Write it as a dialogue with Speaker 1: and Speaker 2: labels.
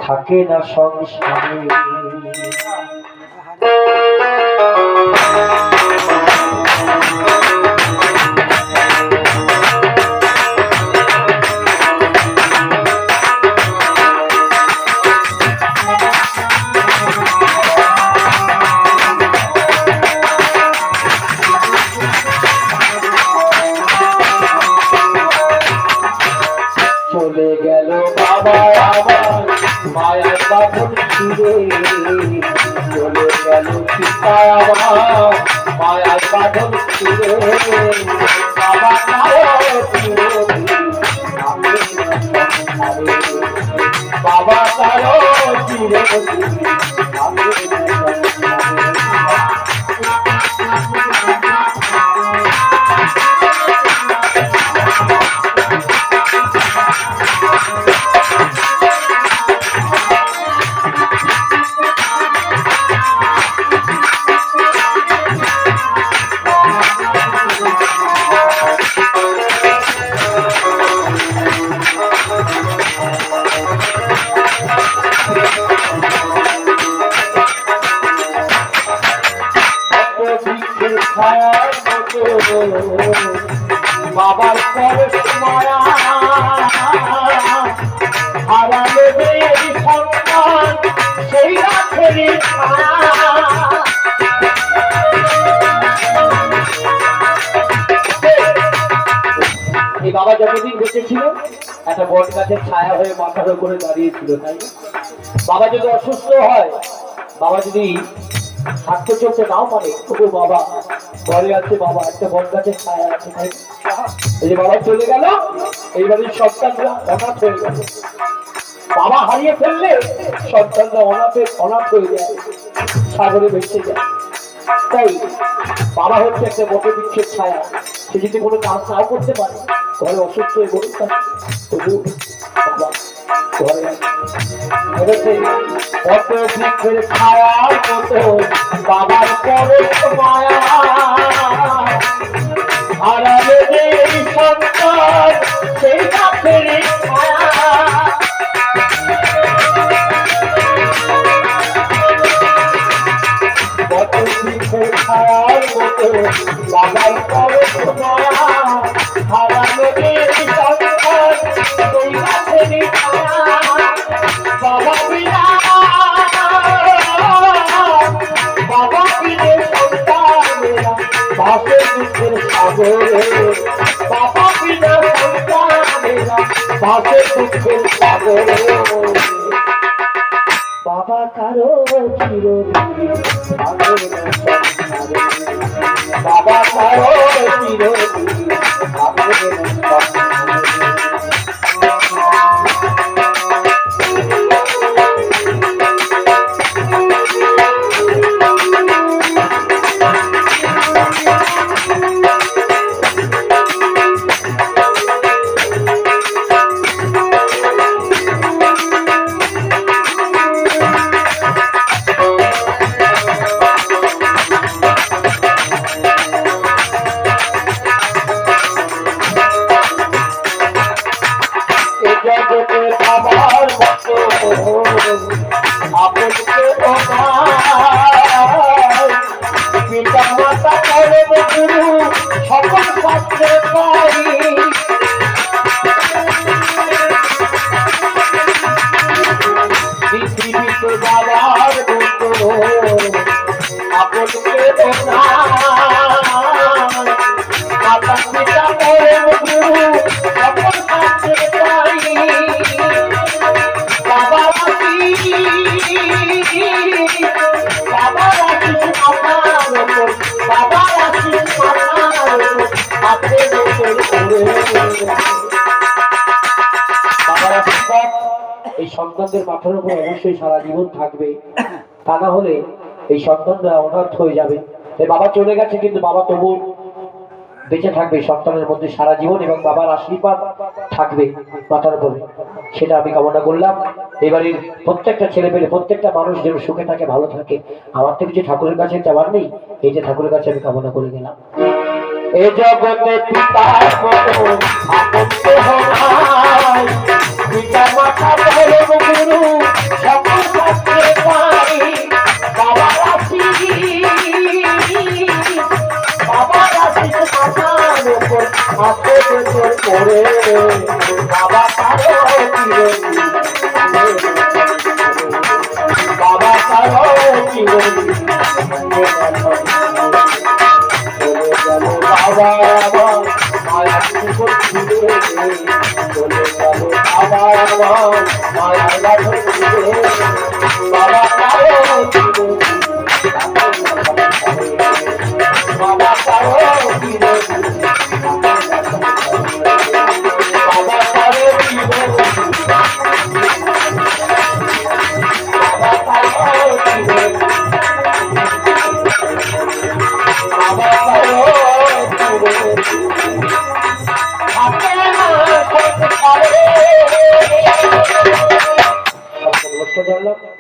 Speaker 1: থাকে না সংসারে। চলে গেল বাবা আমার মায়ার বাঁধন ছিঁড়ে, চলে গেল পিতা আমার মায়ার বাঁধন ছিঁড়ে। বাবা বাবা তারও চিরে বাবার পরে মায়া হারালে এই সন্তান সেই রাতের এই বাবা যতদিন বেঁচে ছিল একটা বট গাছের ছায়া হয়ে মাথার উপরে দাঁড়িয়েছিল, তাই বাবা যদি অসুস্থ হয়, বাবা যদি হাঁটতে চলতে নাও পারে, তবু বাবা ঘরে আছে, বাবা একটা বট গাছের ছায়া আছে, তাই এই যে বাবা চলে গেল এইবারের সন্তানরা অনাথ হয়ে গেল। বাবা হারিয়ে ফেললে সন্তানরা অনাথ হয়ে যায়, সাগরে ভেসে যায়। তাই বাবা হচ্ছে একটা বট বৃক্ষের ছায়া, সে যদি কোনো কাজ নাও করতে পারে, ঘরে অসুস্থ হয়ে গেল, তবু বাবা ঘরে কত বৃক্ষের ছায়ার মতো বাবার পরশ মায়া হারালে এই সন্তান সেই গাছের ছায়া। কত বৃক্ষের ছায়ার মতো বাবার পরশ মায়া হারালে এই সন্তান সেই গাছের ছায়া। বাবা বিনা সন্তানেরা ভাসে দুঃখের সাগরে, বাবা বিনা সন্তানেরা ভাসে দুঃখের সাগরে। বাবা কারো চিরদিন বাবা কারো চিরদিন বাবার মতো আপনকে পিতা মাতা পরম গুরু সকল শাস্ত্রে পাই। পৃথিবীতে বাবার মতো আপনকে মাতা পিতা পরম গুরু সকল শাস্ত্রে পাই। এই সন্তানদের মাথার উপর অবশ্যই সারা জীবন থাকবে, তা না হলে এই সন্তানরা অনাথ হয়ে যাবে। বাবা চলে গেছে কিন্তু বাবা তবু বেঁচে থাকবে সন্তানের মধ্যে সারা জীবন, এবং বাবার আশীর্বাদ থাকবে মাথার উপরে, সেটা আমি কামনা করলাম। এবারের প্রত্যেকটা ছেলে পেলে প্রত্যেকটা মানুষ যেন সুখে থাকে, ভালো থাকে। আমার তো কিছু ঠাকুরের কাছে যাওয়ার নেই, এই যে ঠাকুরের কাছে আমি কামনা করে গেলাম। এ জগতে পিতার মতো আপন কেহ নাই, পিতা আমার মায়ের বাড়ি বাবা কারো বাবা কারো বাবা কারো জানলাম